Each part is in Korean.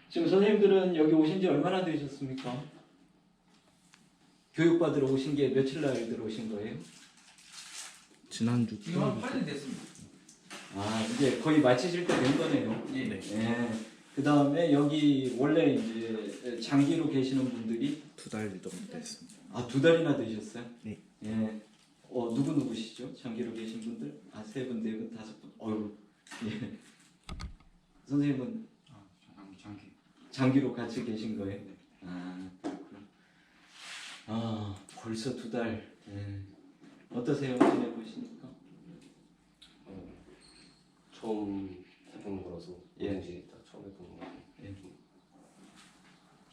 지금 선생님들은 여기 오신 지 얼마나 되셨습니까? 교육받으러 오신 게 며칠 날 들어오신 거예요? 지난주 이거 한 8년 됐습니다. 아, 이제 거의 마치실 때 된 거네요. 예. 네. 그 다음에 여기 원래 이제 장기로 계시는 분들이 2달 정도 됐습니다. 아, 2달이나 되셨어요? 네. 예. 누구시죠? 장기로 계신 분들? 아, 3분, 4분, 5분. 어휴. 예. 선생님은 장기. 장기로 같이 계신 거예요? 아, 그렇구나. 아, 벌써 2달. 예. 어떠세요? 지내보시니까? 처음 해보는 거라서 예. 다 처음 해보는 거. 예.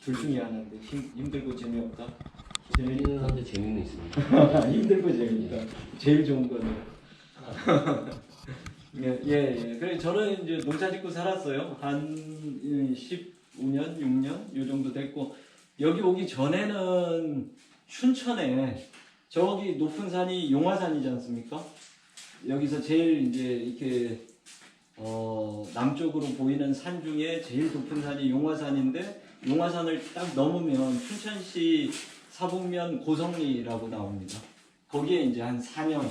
둘 중에 하나인데 힘들고 재미없다? 재미는 한데 재미는 있습니다. 힘들고 재미있다. 제일 좋은 거네요. 예. 그래 저는 이제 농사 짓고 살았어요. 한 15년, 6년 요 정도 됐고 여기 오기 전에는 춘천에 저기 높은 산이 용화산이지 않습니까? 여기서 제일 이제 이렇게 남쪽으로 보이는 산 중에 제일 높은 산이 용화산인데 용화산을 딱 넘으면 춘천시 사북면 고성리라고 나옵니다. 거기에 이제 한 4년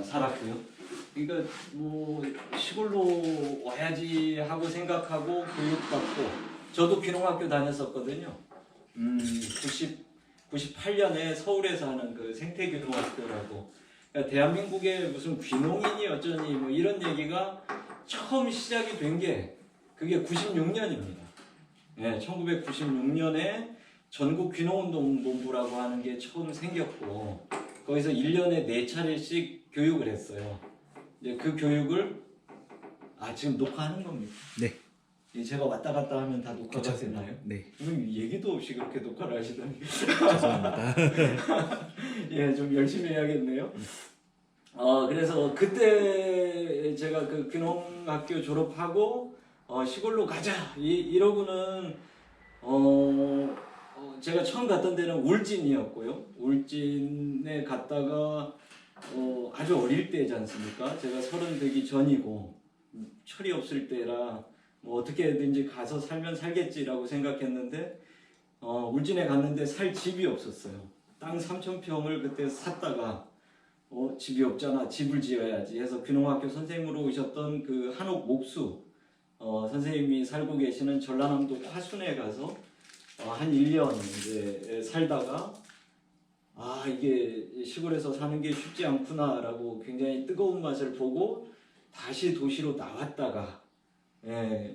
살았고요. 그러니까 뭐 시골로 와야지 하고 생각하고 교육받고 저도 귀농학교 다녔었거든요. 98년에 서울에서 하는 그 생태귀농학교라고. 그러니까 대한민국에 무슨 귀농인이 어쩌니 뭐 이런 얘기가 처음 시작이 된 게 그게 96년입니다. 예, 1996년에 전국 귀농운동본부라고 하는 게 처음 생겼고 거기서 1년에 4차례씩 교육을 했어요. 이제 그 교육을 지금 녹화하는 겁니다. 네. 제가 왔다 갔다 하면 다 녹화가 괜찮습니다. 되나요? 네. 얘기도 없이 그렇게 녹화를 하시다니. 죄송합니다. 예, 좀 열심히 해야겠네요. 그래서 그때 제가 그 귀농학교 졸업하고 시골로 가자 이러고는 제가 처음 갔던 데는 울진이었고요. 울진에 갔다가 아주 어릴 때지 않습니까? 제가 30 되기 전이고 철이 없을 때라 뭐 어떻게든지 가서 살면 살겠지라고 생각했는데 울진에 갔는데 살 집이 없었어요. 땅 3,000평을 그때 샀다가 집이 없잖아, 집을 지어야지 해서 귀농학교 선생님으로 오셨던 그 한옥 목수 선생님이 살고 계시는 전라남도 화순에 가서 한 1년 이제 살다가 이게 시골에서 사는 게 쉽지 않구나라고 굉장히 뜨거운 맛을 보고 다시 도시로 나왔다가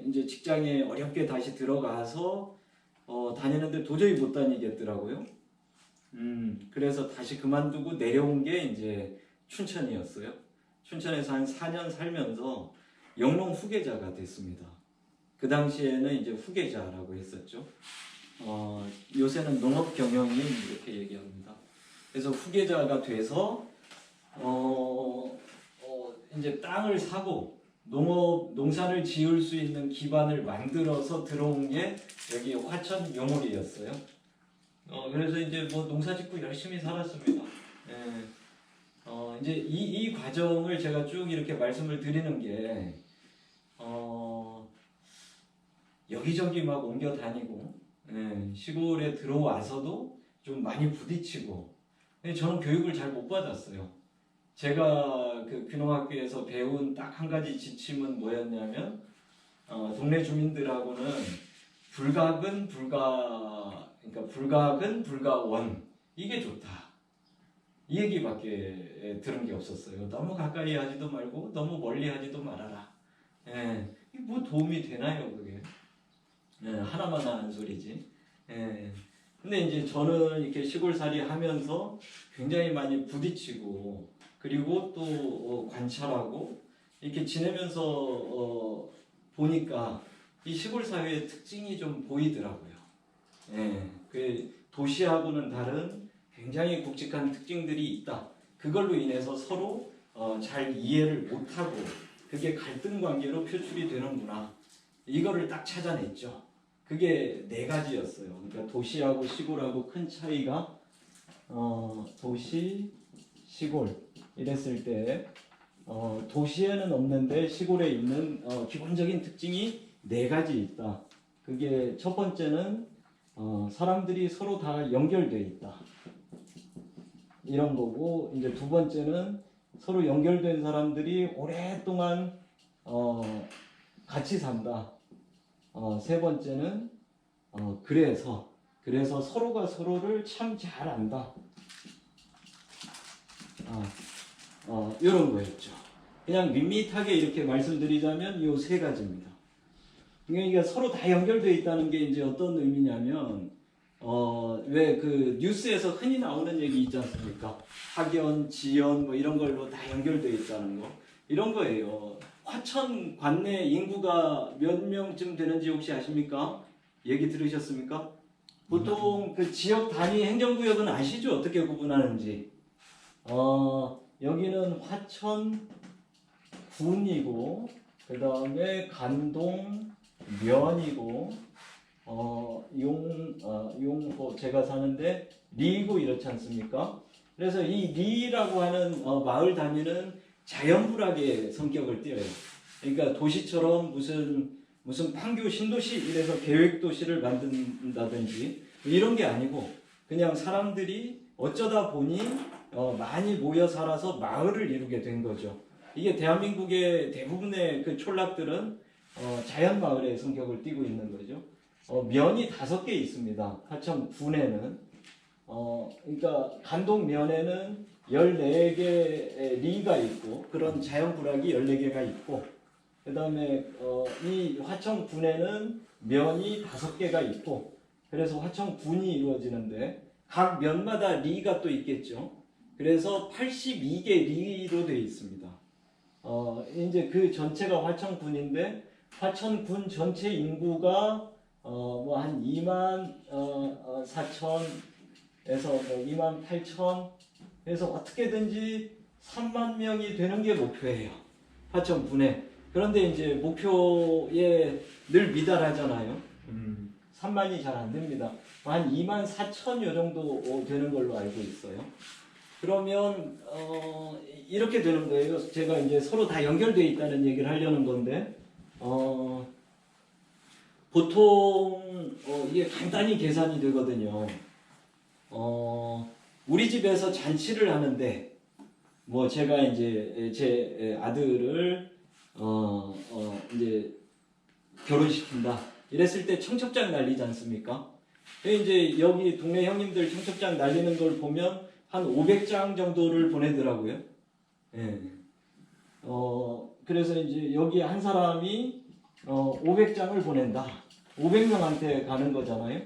이제 직장에 어렵게 다시 들어가서 다니는데 도저히 못 다니겠더라고요. 그래서 다시 그만두고 내려온 게 이제 춘천이었어요. 춘천에서 한 4년 살면서 영농 후계자가 됐습니다. 그 당시에는 이제 후계자라고 했었죠. 요새는 농업 경영인 이렇게 얘기합니다. 그래서 후계자가 돼서 이제 땅을 사고 농사를 지을 수 있는 기반을 만들어서 들어온 게 여기 화천 용월이었어요. 그래서 이제 뭐 농사 짓고 열심히 살았습니다. 이제 이 과정을 제가 쭉 이렇게 말씀을 드리는 게 여기저기 막 옮겨 다니고 시골에 들어와서도 좀 많이 부딪히고 저는 교육을 잘 못 받았어요. 제가 그 귀농학교에서 배운 딱 한 가지 지침은 뭐였냐면 동네 주민들하고는 불각은 불가원 이게 좋다 이 얘기밖에 들은 게 없었어요. 너무 가까이 하지도 말고 너무 멀리 하지도 말아라. 뭐 도움이 되나요 그게? 하나만 하는 소리지. 근데 이제 저는 이렇게 시골살이 하면서 굉장히 많이 부딪히고 그리고 또 관찰하고 이렇게 지내면서 보니까 이 시골 사회의 특징이 좀 보이더라고요. 그 도시하고는 다른 굉장히 굵직한 특징들이 있다. 그걸로 인해서 서로 잘 이해를 못하고 그게 갈등 관계로 표출이 되는구나. 이거를 딱 찾아냈죠. 그게 4가지였어요. 그러니까 도시하고 시골하고 큰 차이가 도시, 시골 이랬을 때 도시에는 없는데 시골에 있는 기본적인 특징이 네 가지 있다. 그게 첫 번째는 사람들이 서로 다 연결돼 있다. 이런 거고, 이제 두 번째는 서로 연결된 사람들이 오랫동안 같이 산다. 세 번째는 그래서 서로가 서로를 참 잘 안다. 이런 거였죠. 그냥 밋밋하게 이렇게 말씀드리자면 이 세 가지입니다. 그러니까 서로 다 연결되어 있다는 게 이제 어떤 의미냐면 왜 그 뉴스에서 흔히 나오는 얘기 있지 않습니까? 학연, 지연 뭐 이런 걸로 다 연결되어 있다는 거. 이런 거예요. 화천 관내 인구가 몇 명쯤 되는지 혹시 아십니까? 얘기 들으셨습니까? 보통 그 지역 단위 행정구역은 아시죠? 어떻게 구분하는지. 여기는 화천 군이고, 그 다음에 간동 면이고, 용호 제가 사는데 리고 이렇지 않습니까? 그래서 이 리라고 하는 마을 단위는 자연불학의 성격을 띠어요. 그러니까 도시처럼 무슨 판교 신도시 이래서 계획도시를 만든다든지 이런 게 아니고 그냥 사람들이 어쩌다 보니 많이 모여 살아서 마을을 이루게 된 거죠. 이게 대한민국의 대부분의 그 촌락들은 자연마을의 성격을 띠고 있는 거죠. 면이 5개 있습니다. 화천 군에는. 그러니까 간동면에는 14개의 리가 있고 그런 자연불학이 14개가 있고, 그 다음에 이 화천군에는 면이 5개가 있고, 그래서 화천군이 이루어지는데 각 면마다 리가 또 있겠죠. 그래서 82개 리로 되어 있습니다. 이제 그 전체가 화천군인데 화천군 전체 인구가 뭐 한 2만 4천에서 뭐 2만 8천 해서 어떻게든지 3만 명이 되는 게 목표예요. 화천군에. 그런데 이제 목표에 늘 미달하잖아요. 3만이 잘 안 됩니다. 한 2만 4천 요 정도 되는 걸로 알고 있어요. 그러면 이렇게 되는 거예요. 제가 이제 서로 다 연결되어 있다는 얘기를 하려는 건데 보통 이게 간단히 계산이 되거든요. 우리 집에서 잔치를 하는데 뭐 제가 이제 제 아들을 이제 결혼시킨다 이랬을 때 청첩장 날리지 않습니까? 이제 여기 동네 형님들 청첩장 날리는 걸 보면 한 500장 정도를 보내더라고요. 예. 그래서 이제 여기 한 사람이 500장을 보낸다. 500명한테 가는 거잖아요.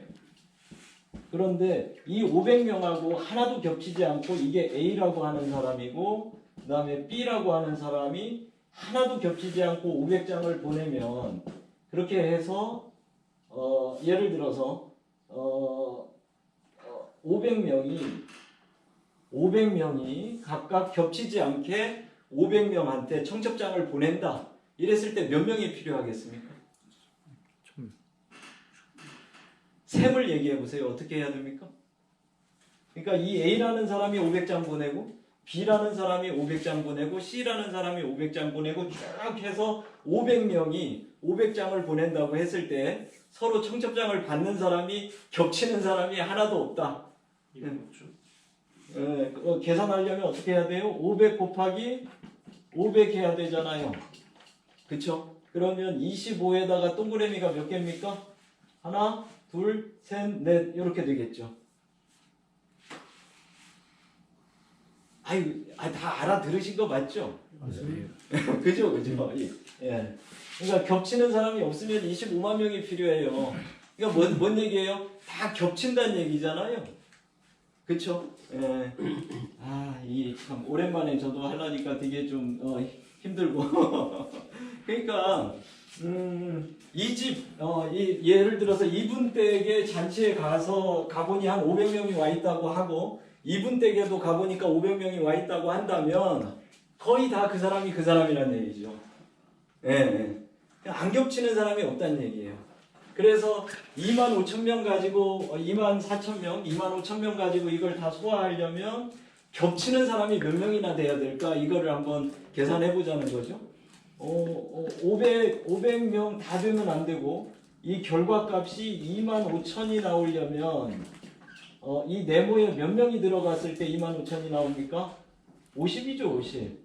그런데 이 500명하고 하나도 겹치지 않고 이게 A라고 하는 사람이고 그 다음에 B라고 하는 사람이 하나도 겹치지 않고 500장을 보내면 그렇게 해서 예를 들어서 500명이 각각 겹치지 않게 500명한테 청첩장을 보낸다. 이랬을 때 몇 명이 필요하겠습니까? 셈을 얘기해 보세요. 어떻게 해야 됩니까? 그러니까 이 A라는 사람이 500장 보내고 B라는 사람이 500장 보내고 C라는 사람이 500장 보내고 쭉 해서 500명이 500장을 보낸다고 했을 때 서로 청첩장을 받는 사람이 겹치는 사람이 하나도 없다. 계산하려면 어떻게 해야 돼요? 500 곱하기 500 해야 되잖아요. 그쵸? 그러면 25에다가 동그라미가 몇 개입니까? 하나, 둘, 셋, 넷 이렇게 되겠죠. 다 알아들으신 거 맞죠? 맞아요. 그죠? 예. 그러니까 겹치는 사람이 없으면 25만 명이 필요해요. 그러니까 뭔 얘기예요? 다 겹친다는 얘기잖아요. 그쵸? 예. 이 참 오랜만에 저도 하려니까 되게 좀 힘들고. 그러니까 이 집 예를 들어서 이분 댁에 잔치에 가보니 한 500명이 와 있다고 하고 이분 댁에도 가보니까 500명이 와 있다고 한다면 거의 다 그 사람이 그 사람이라는 얘기죠. 예. 안 겹치는 사람이 없다는 얘기예요. 그래서 2만 5천 명 가지고 2만 4천 명, 2만 5천 명 가지고 이걸 다 소화하려면 겹치는 사람이 몇 명이나 돼야 될까? 이거를 한번 계산해 보자는 거죠. 500명 다 되면 안 되고 이 결과값이 25,000이 나오려면 이 네모에 몇 명이 들어갔을 때 25,000이 나옵니까? 50이죠, 50.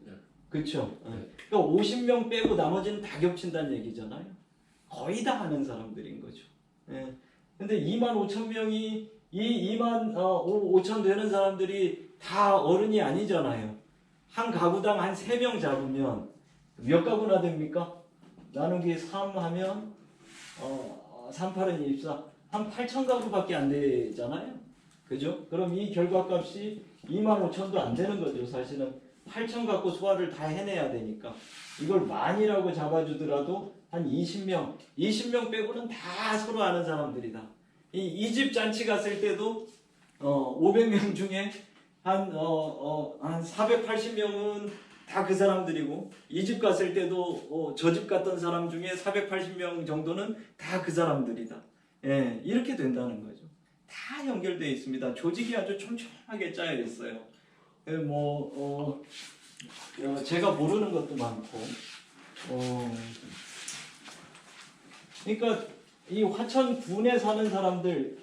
그렇죠. 그러니까 50명 빼고 나머지는 다 겹친다는 얘기잖아요. 거의 다 하는 사람들인 거죠. 예. 근데 25,000명이 이 25,000 되는 사람들이 다 어른이 아니잖아요. 한 가구당 한 3명 잡으면 몇 가구나 됩니까? 나누기 3 하면 3, 8은 24, 한 8,000 가구밖에 안 되잖아요. 그죠? 그럼 이 결과값이 25,000도 안 되는 거죠. 사실은 8,000 갖고 소화를 다 해내야 되니까 이걸 만이라고 잡아주더라도 한 20명 빼고는 다 서로 아는 사람들이다. 이 집 잔치 갔을 때도 500명 중에 한 480명은 다 그 사람들이고 이 집 갔을 때도 저 집 갔던 사람 중에 480명 정도는 다 그 사람들이다. 예, 이렇게 된다는 거죠. 다 연결되어 있습니다. 조직이 아주 촘촘하게 짜여 있어요. 제가 모르는 것도 많고, 그러니까 이 화천군에 사는 사람들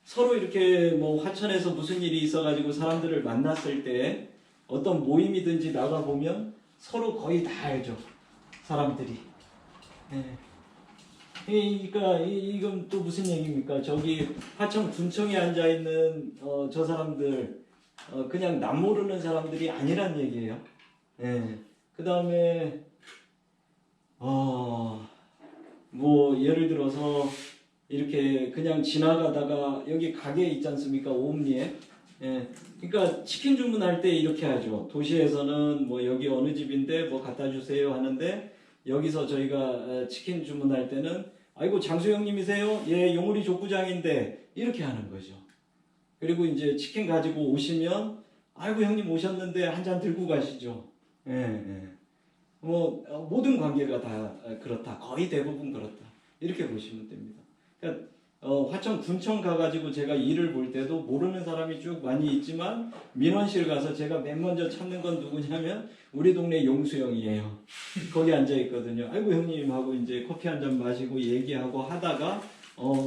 서로 이렇게 뭐 화천에서 무슨 일이 있어가지고 사람들을 만났을 때 어떤 모임이든지 나가 보면 서로 거의 다 알죠. 사람들이. 네. 그러니까 이건 또 무슨 얘기입니까? 저기 화천 군청에 앉아 있는 저 사람들 그냥 남 모르는 사람들이 아니란 얘기예요. 네. 그 다음에 뭐 예를 들어서 이렇게 그냥 지나가다가 여기 가게 있지 않습니까? 오음리에. 예. 그러니까 치킨 주문할 때 이렇게 하죠. 도시에서는 뭐 여기 어느 집인데 뭐 갖다 주세요 하는데 여기서 저희가 치킨 주문할 때는 아이고 장수형님이세요? 예, 용우리 족구장인데 이렇게 하는 거죠. 그리고 이제 치킨 가지고 오시면 아이고 형님 오셨는데 한 잔 들고 가시죠. 예, 예. 뭐 모든 관계가 다 그렇다. 거의 대부분 그렇다. 이렇게 보시면 됩니다. 그러니까 화천 군청 가가지고 제가 일을 볼 때도 모르는 사람이 쭉 많이 있지만 민원실 가서 제가 맨 먼저 찾는 건 누구냐면 우리 동네 용수형이에요. 거기 앉아 있거든요. 아이고 형님 하고 이제 커피 한 잔 마시고 얘기하고 하다가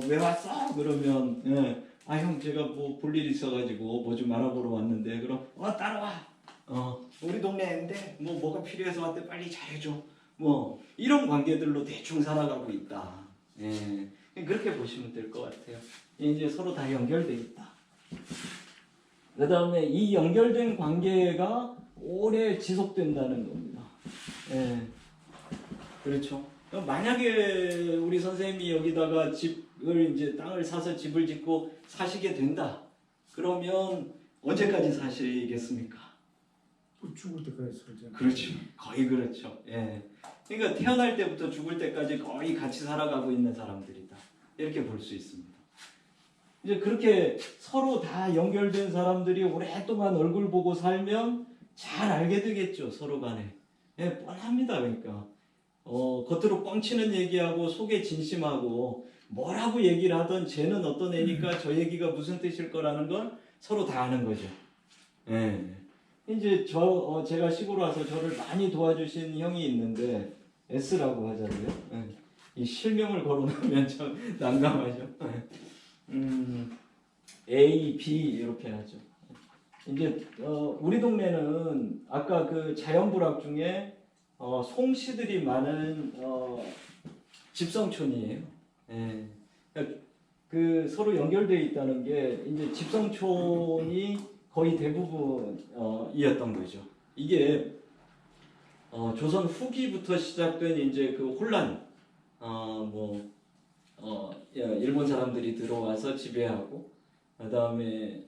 왜 왔어? 그러면 예. 아 형 제가 뭐 볼 일 있어가지고 뭐 좀 알아보러 왔는데 그럼 따라와. 우리 동네인데 뭐가 필요해서 왔대 빨리 잘해줘. 뭐 이런 관계들로 대충 살아가고 있다. 예. 그렇게 보시면 될 것 같아요. 이제 서로 다 연결돼 있다. 그 다음에 이 연결된 관계가 오래 지속된다는 겁니다. 예. 그렇죠. 만약에 우리 선생님이 여기다가 집을 이제 땅을 사서 집을 짓고 사시게 된다. 그러면 언제까지 사시겠습니까? 죽을 때까지 살죠. 그렇죠. 거의 그렇죠. 예. 그러니까 태어날 때부터 죽을 때까지 거의 같이 살아가고 있는 사람들이다. 이렇게 볼 수 있습니다. 이제 그렇게 서로 다 연결된 사람들이 오랫동안 얼굴 보고 살면 잘 알게 되겠죠. 서로 간에. 예, 뻔합니다. 그러니까. 겉으로 뻥치는 얘기하고 속에 진심하고 뭐라고 얘기를 하던 쟤는 어떤 애니까 저 얘기가 무슨 뜻일 거라는 걸 서로 다 아는 거죠. 예. 이제 제가 시골 와서 저를 많이 도와주신 형이 있는데 S라고 하잖아요. 예. 이 실명을 걸어놓으면 좀 난감하죠. A, B 이렇게 하죠. 이제 우리 동네는 아까 그 자연불학 중에 송씨들이 많은 집성촌이에요. 예. 그러니까 그 서로 연결되어 있다는 게 이제 집성촌이 거의 대부분이었던 거죠. 이게 조선 후기부터 시작된 이제 그 혼란, 일본 사람들이 들어와서 지배하고, 그다음에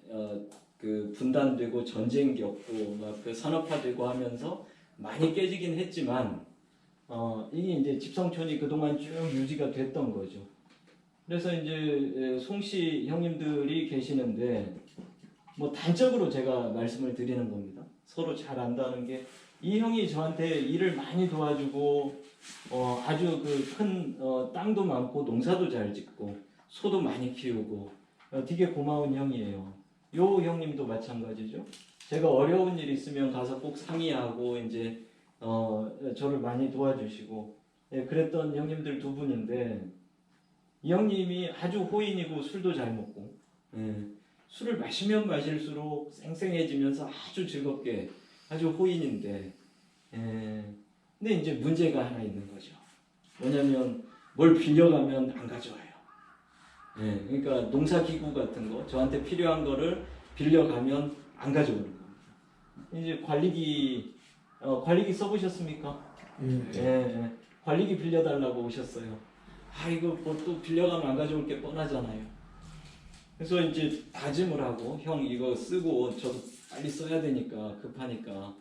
그 분단되고 전쟁 겪고 막 그 산업화되고 하면서 많이 깨지긴 했지만, 이게 이제 집성촌이 그동안 쭉 유지가 됐던 거죠. 그래서 이제 송씨 형님들이 계시는데. 뭐 단적으로 제가 말씀을 드리는 겁니다. 서로 잘 안다는 게 이 형이 저한테 일을 많이 도와주고 아주 그 큰 땅도 많고 농사도 잘 짓고 소도 많이 키우고 되게 고마운 형이에요. 요 형님도 마찬가지죠. 제가 어려운 일 있으면 가서 꼭 상의하고 이제 저를 많이 도와주시고 예, 그랬던 형님들 두 분인데 이 형님이 아주 호인이고 술도 잘 먹고 예, 술을 마시면 마실수록 쌩쌩해지면서 아주 즐겁게 아주 호인인데 예, 근데 이제 문제가 하나 있는 거죠. 뭐냐면 뭘 빌려가면 안 가져와요. 예, 그러니까 농사기구 같은 거 저한테 필요한 거를 빌려가면 안 가져오는 겁니다. 이제 관리기 써보셨습니까? 예. 예, 관리기 빌려달라고 오셨어요. 아 이거 뭐 또 빌려가면 안 가져올 게 뻔하잖아요. 그래서 이제 다짐을 하고 형 이거 쓰고 저도 빨리 써야 되니까 급하니까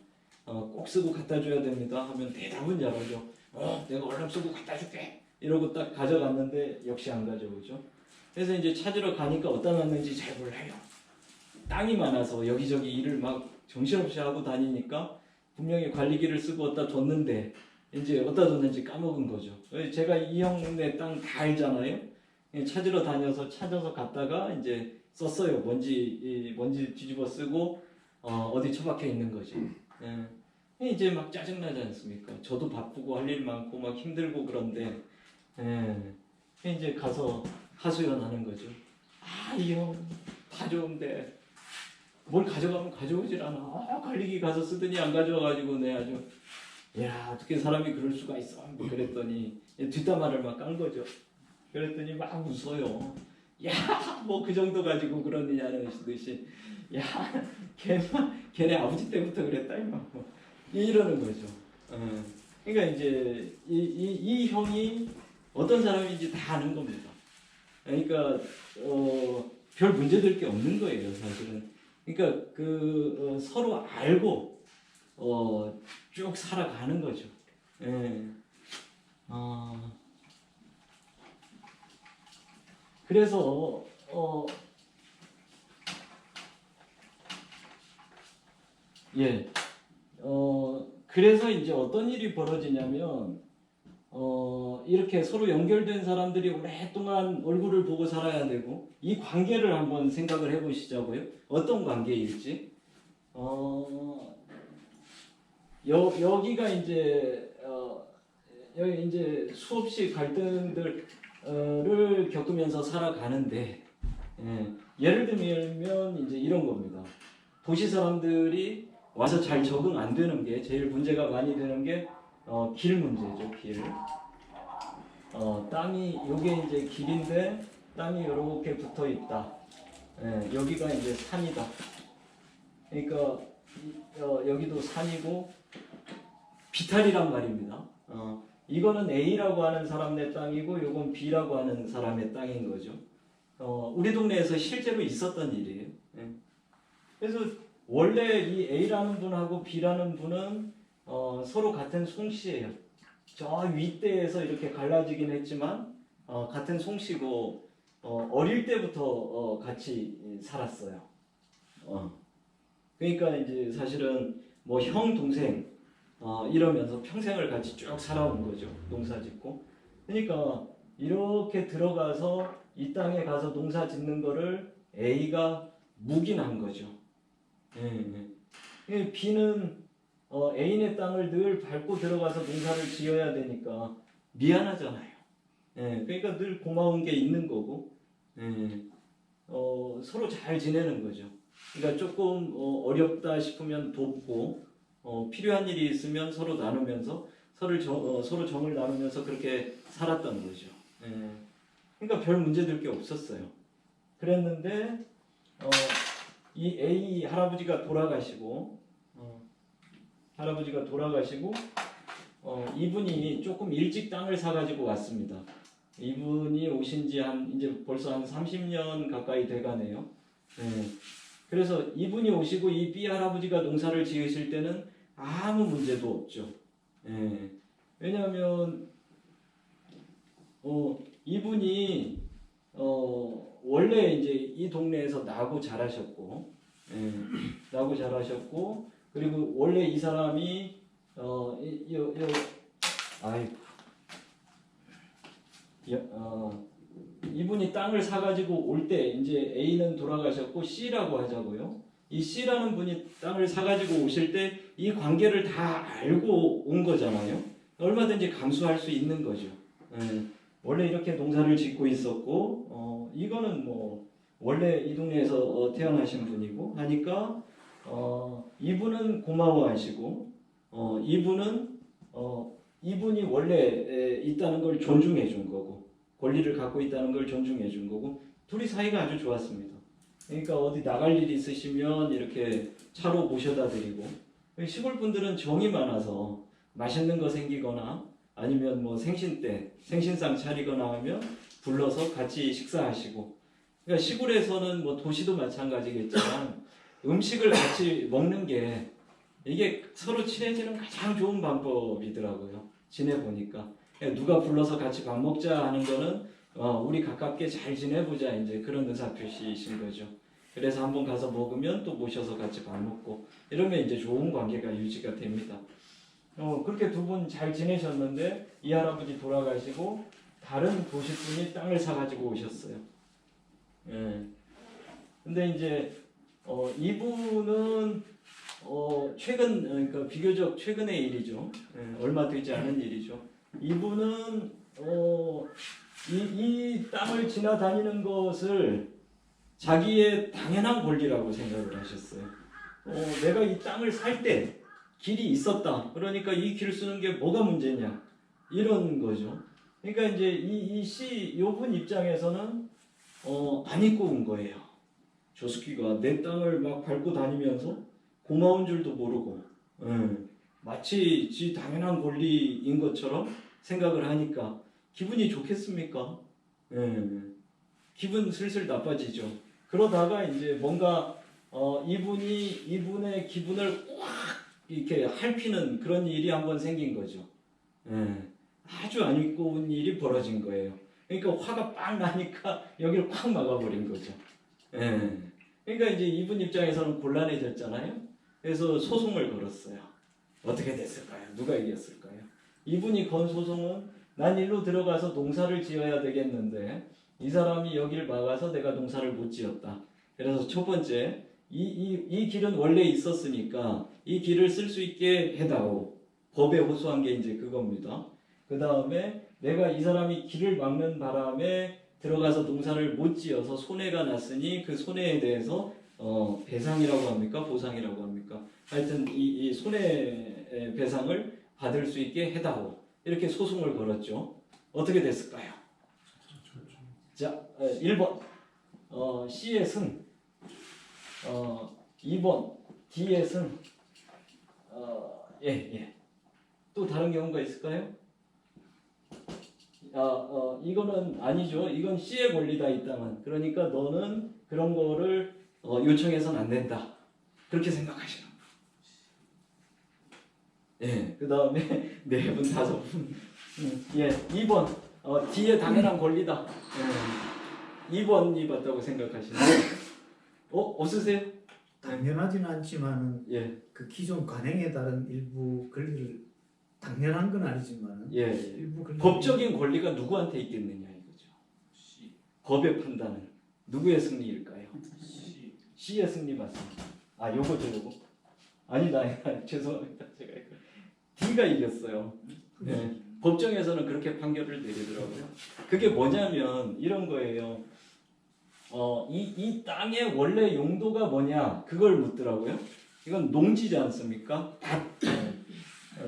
꼭 쓰고 갖다 줘야 됩니다 하면 대답은 잘하죠. 내가 얼른 쓰고 갖다 줄게 이러고 딱 가져갔는데 역시 안 가져오죠. 그래서 이제 찾으러 가니까 어디다 놨는지 잘 몰라요. 땅이 많아서 여기저기 일을 막 정신없이 하고 다니니까 분명히 관리기를 쓰고 어디다 뒀는데 이제 어디다 뒀는지 까먹은 거죠. 제가 이 형네 땅 다 알잖아요. 찾으러 다녀서 찾아서 갔다가 이제 썼어요. 먼지 뒤집어 쓰고 어디 처박혀 있는 거죠. 예. 이제 막 짜증나지 않습니까? 저도 바쁘고 할 일 많고 막 힘들고 그런데 예. 이제 가서 하소연하는 거죠. 아, 이 형 다 좋은데 뭘 가져가면 가져오질 않아. 관리기 가서 쓰더니 안 가져와가지고 내 아주 야 어떻게 사람이 그럴 수가 있어. 그랬더니 뒷담화를 막 깐 거죠. 그랬더니 막 웃어요. 야, 뭐 그 정도 가지고 그러느냐는 듯이 야, 걔네 아버지 때부터 그랬다 뭐 이러는 거죠. 그러니까 이제 이 형이 어떤 사람인지 다 아는 겁니다. 그러니까 별 문제될 게 없는 거예요, 사실은. 그러니까 서로 알고 쭉 살아가는 거죠. 예. 그래서 그래서 이제 어떤 일이 벌어지냐면 이렇게 서로 연결된 사람들이 오랫동안 얼굴을 보고 살아야 되고 이 관계를 한번 생각을 해보시자고요. 어떤 관계일지. 여기가 이제 여기 이제 수없이 갈등들을 겪으면서 살아가는데 예를 들면 이제 이런 겁니다. 도시 사람들이 와서 잘 적응 안 되는 게 제일 문제가 많이 되는 게 길 문제죠. 길. 땅이 요게 이제 길인데 땅이 이렇게 붙어 있다. 여기가 이제 산이다. 그러니까 여기도 산이고 비탈이란 말입니다. 이거는 A라고 하는 사람의 땅이고 요건 B라고 하는 사람의 땅인 거죠. 우리 동네에서 실제로 있었던 일이에요. 그래서 원래 이 A라는 분하고 B라는 분은 서로 같은 송씨예요. 저 윗대에서 이렇게 갈라지긴 했지만 같은 송씨고 어릴 때부터 같이 살았어요. 그러니까 이제 사실은 뭐 형 동생 이러면서 평생을 같이 쭉 살아온 거죠. 농사 짓고. 그러니까 이렇게 들어가서 이 땅에 가서 농사 짓는 거를 A가 묵인한 거죠. B는 애인의 땅을 늘 밟고 들어가서 농사를 지어야 되니까 미안하잖아요. 그러니까 늘 고마운 게 있는 거고 서로 잘 지내는 거죠. 그러니까 조금 어렵다 싶으면 돕고 필요한 일이 있으면 서로 나누면서 서로 정을 나누면서 그렇게 살았던 거죠. 그러니까 별 문제될 게 없었어요. 그랬는데 이 A 할아버지가 돌아가시고 이분이 조금 일찍 땅을 사가지고 왔습니다. 이분이 오신 지 이제 벌써 한 30년 가까이 돼가네요. 그래서 이분이 오시고 이 B 할아버지가 농사를 지으실 때는 아무 문제도 없죠. 왜냐하면 이분이 원래 이제 이 동네에서 나고 자라셨고, 그리고 원래 이 사람이 이분이 땅을 사가지고 올 때 이제 A는 돌아가셨고 C라고 하자고요. 이 C라는 분이 땅을 사가지고 오실 때 이 관계를 다 알고 온 거잖아요. 얼마든지 감수할 수 있는 거죠. 예. 원래 이렇게 농사를 짓고 있었고, 이거는 뭐 원래 이 동네에서 태어나신 분이고 하니까 이분은 고마워하시고, 이분이 원래 있다는 걸 존중해 준 거고, 권리를 갖고 있다는 걸 존중해 준 거고, 둘이 사이가 아주 좋았습니다. 그러니까 어디 나갈 일이 있으시면 이렇게 차로 모셔다 드리고, 시골 분들은 정이 많아서 맛있는 거 생기거나 아니면 뭐 생신 때 생신상 차리거나 하면 불러서 같이 식사하시고, 그러니까 시골에서는 뭐 도시도 마찬가지겠지만 음식을 같이 먹는 게 이게 서로 친해지는 가장 좋은 방법이더라고요. 지내보니까. 누가 불러서 같이 밥 먹자 하는 거는 우리 가깝게 잘 지내보자 이제 그런 의사표시이신 거죠. 그래서 한번 가서 먹으면 또 모셔서 같이 밥 먹고 이러면 이제 좋은 관계가 유지가 됩니다. 그렇게 두 분 잘 지내셨는데 이 할아버지 돌아가시고 다른 도시분이 땅을 사가지고 오셨어요. 예. 근데 이제 이분은 그러니까 비교적 최근의 일이죠. 예, 얼마 되지 않은 일이죠. 이분은 이 땅을 지나다니는 것을 자기의 당연한 권리라고 생각을 하셨어요. 내가 이 땅을 살 때 길이 있었다. 그러니까 이 길을 쓰는 게 뭐가 문제냐. 이런 거죠. 그러니까 이제 요분 입장에서는 안 입고 온 거예요. 조스키가 내 땅을 막 밟고 다니면서 고마운 줄도 모르고 마치 지 당연한 권리인 것처럼 생각을 하니까 기분이 좋겠습니까? 기분 슬슬 나빠지죠. 그러다가 이제 뭔가 이분의 기분을 꽉 이렇게 핥히는 그런 일이 한번 생긴 거죠. 아주 안 입고 온 일이 벌어진 거예요. 그러니까 화가 빵 나니까 여기를 꽉 막아버린 거죠. 그러니까 이제 이분 입장에서는 곤란해졌잖아요. 그래서 소송을 걸었어요. 어떻게 됐을까요? 누가 이겼을까요? 이분이 건 소송은 난 일로 들어가서 농사를 지어야 되겠는데 이 사람이 여기를 막아서 내가 농사를 못 지었다. 그래서 첫 번째 이 길은 원래 있었으니까 이 길을 쓸 수 있게 해다오. 법에 호소한 게 이제 그겁니다. 그 다음에 내가 이 사람이 길을 막는 바람에 들어가서 농사를 못 지어서 손해가 났으니 그 손해에 대해서 배상이라고 합니까? 보상이라고 합니까? 하여튼 이 손해 배상을 받을 수 있게 해다오. 이렇게 소송을 걸었죠. 어떻게 됐을까요? 자, 1번 C의 승, 2번 D의 승. 또 다른 경우가 있을까요? 이거는 아니죠. 이건 C의 권리다 이 땅은. 그러니까 너는 그런 거를 요청해서는 안 된다. 그렇게 생각하시는 거예요. 그 다음에 4분, 5분. 2번 D의 당연한 권리다. 2번이 맞다고 생각하시는 거예요. 없으세요? 당연하지는 않지만은 그 기존 관행에 따른 일부 권리를 당연한 건 아니지만 일부 권리 법적인 권리가 누구한테 있겠느냐 이거죠. 법의 판단은 누구의 승리일까요? C의 승리 맞습니다. 요거 아니다. 죄송합니다. 제가 D가 이겼어요. 법정에서는 그렇게 판결을 내리더라고요. 그게 뭐냐면 이런 거예요. 이 땅의 원래 용도가 뭐냐 그걸 묻더라고요. 이건 농지지 않습니까?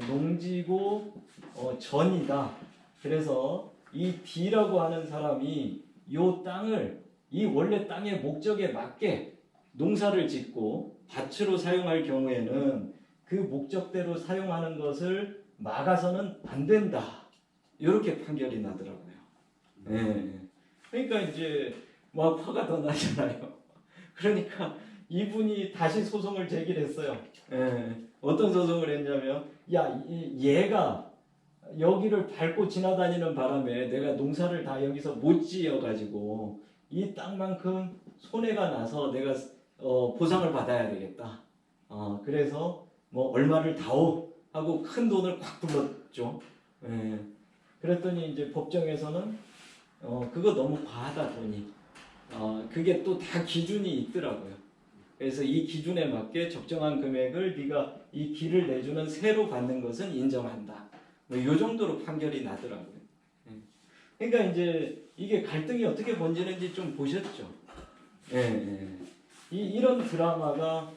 농지고 전이다. 그래서 이 D라고 하는 사람이 이 땅을 이 원래 땅의 목적에 맞게 농사를 짓고 밭으로 사용할 경우에는 그 목적대로 사용하는 것을 막아서는 안 된다. 이렇게 판결이 나더라고요. 그러니까 이제 막 화가 더 나잖아요. 그러니까 이분이 다시 소송을 제기했어요. 어떤 소송을 했냐면 얘가 여기를 밟고 지나다니는 바람에 내가 농사를 다 여기서 못 지어가지고 이 땅만큼 손해가 나서 내가 보상을 받아야 되겠다. 그래서 뭐 얼마를 다오 하고 큰 돈을 꽉 불렀죠. 그랬더니 이제 법정에서는 그거 너무 과하다 돈이. 그게 또 다 기준이 있더라고요. 그래서 이 기준에 맞게 적정한 금액을 네가 이 길을 내주는 세로 받는 것은 인정한다. 뭐 이 정도로 판결이 나더라고요. 그러니까 이제 이게 갈등이 어떻게 번지는지 좀 보셨죠? 예, 예. 이런 드라마가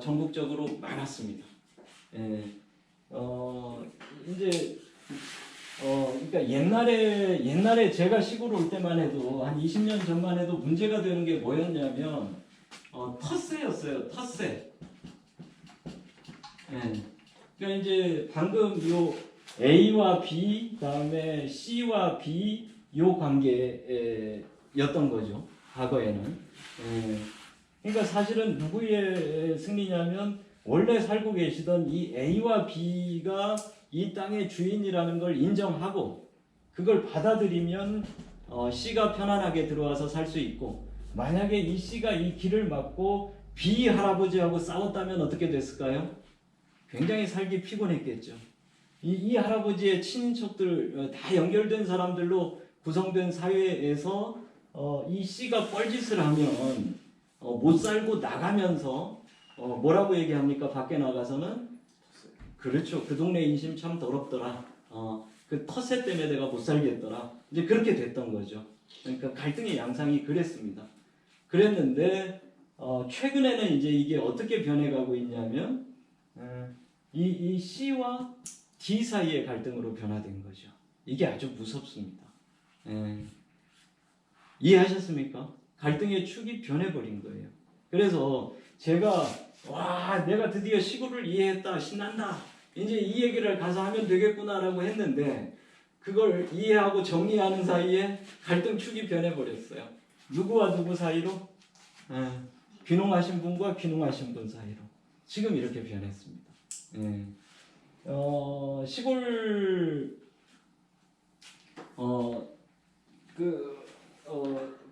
전국적으로 많았습니다. 예. 이제 그러니까 옛날에 제가 시골 올 때만 해도 한 20년 전만 해도 문제가 되는 게 뭐였냐면 텃세였어요. 텃세. 예. 그러니까 이제 방금 요 A와 B 다음에 C와 B 요 관계였던 거죠. 과거에는. 예. 그러니까 사실은 누구의 승리냐면 원래 살고 계시던 이 A와 B가 이 땅의 주인이라는 걸 인정하고 그걸 받아들이면 C가 편안하게 들어와서 살 수 있고 만약에 이 C가 이 길을 막고 B 할아버지하고 싸웠다면 어떻게 됐을까요? 굉장히 살기 피곤했겠죠. 이 할아버지의 친인척들 다 연결된 사람들로 구성된 사회에서 이 C가 뻘짓을 하면 못 살고 나가면서 뭐라고 얘기합니까? 밖에 나가서는 그렇죠. 그 동네 인심 참 더럽더라. 그 텃세 때문에 내가 못 살겠더라. 이제 그렇게 됐던 거죠. 그러니까 갈등의 양상이 그랬습니다. 그랬는데 최근에는 이제 이게 어떻게 변해가고 있냐면 이 C와 D 사이의 갈등으로 변화된 거죠. 이게 아주 무섭습니다. 이해하셨습니까? 갈등의 축이 변해버린 거예요. 그래서 제가 내가 드디어 시골을 이해했다, 신난다. 이제 이 얘기를 가서 하면 되겠구나라고 했는데 그걸 이해하고 정리하는 사이에 갈등 축이 변해버렸어요. 누구와 누구 사이로? 귀농하신 분과 귀농하신 분 사이로. 지금 이렇게 변했습니다. 시골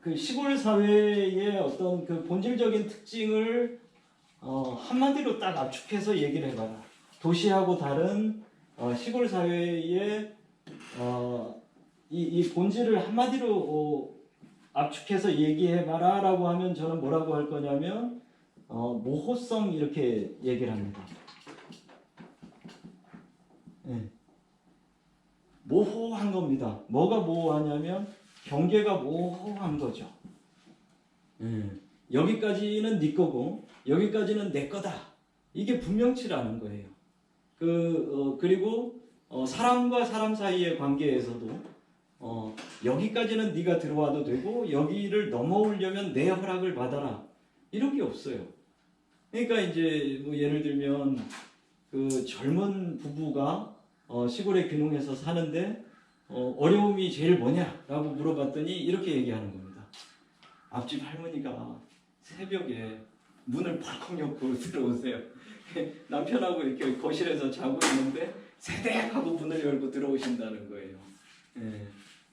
그 시골 사회의 어떤 그 본질적인 특징을 한마디로 딱 압축해서 얘기를 해봐라. 도시하고 다른 시골 사회의 이 본질을 한마디로 압축해서 얘기해봐라라고 하면 저는 뭐라고 할 거냐면 모호성 이렇게 얘기를 합니다. 모호한 겁니다. 뭐가 모호하냐면 경계가 모호한 거죠. 여기까지는 네 거고 여기까지는 내 거다. 이게 분명치라는 거예요. 그리고 사람과 사람 사이의 관계에서도 여기까지는 네가 들어와도 되고 여기를 넘어오려면 내 허락을 받아라. 이런 게 없어요. 그러니까 이제 뭐 예를 들면 그 젊은 부부가 시골에 귀농해서 사는데 어려움이 제일 뭐냐라고 물어봤더니 이렇게 얘기하는 겁니다. 앞집 할머니가 새벽에 문을 팍 열고 들어오세요. 남편하고 이렇게 거실에서 자고 있는데 세대악 하고 문을 열고 들어오신다는 거예요.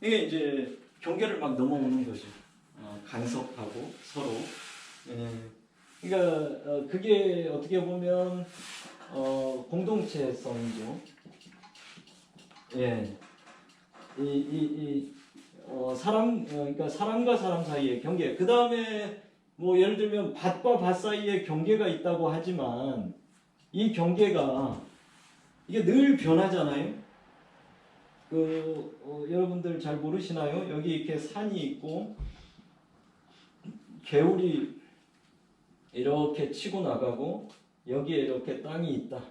이게 이제 경계를 막 넘어오는 거죠. 간섭하고 서로. 그러니까 그게 어떻게 보면 공동체성이죠. 그러니까 사람과 사람 사이의 경계. 그 다음에 뭐 예를 들면 밭과 밭 사이에 경계가 있다고 하지만 이 경계가 이게 늘 변하잖아요. 여러분들 잘 모르시나요? 여기 이렇게 산이 있고 개울이 이렇게 치고 나가고 여기에 이렇게 땅이 있다.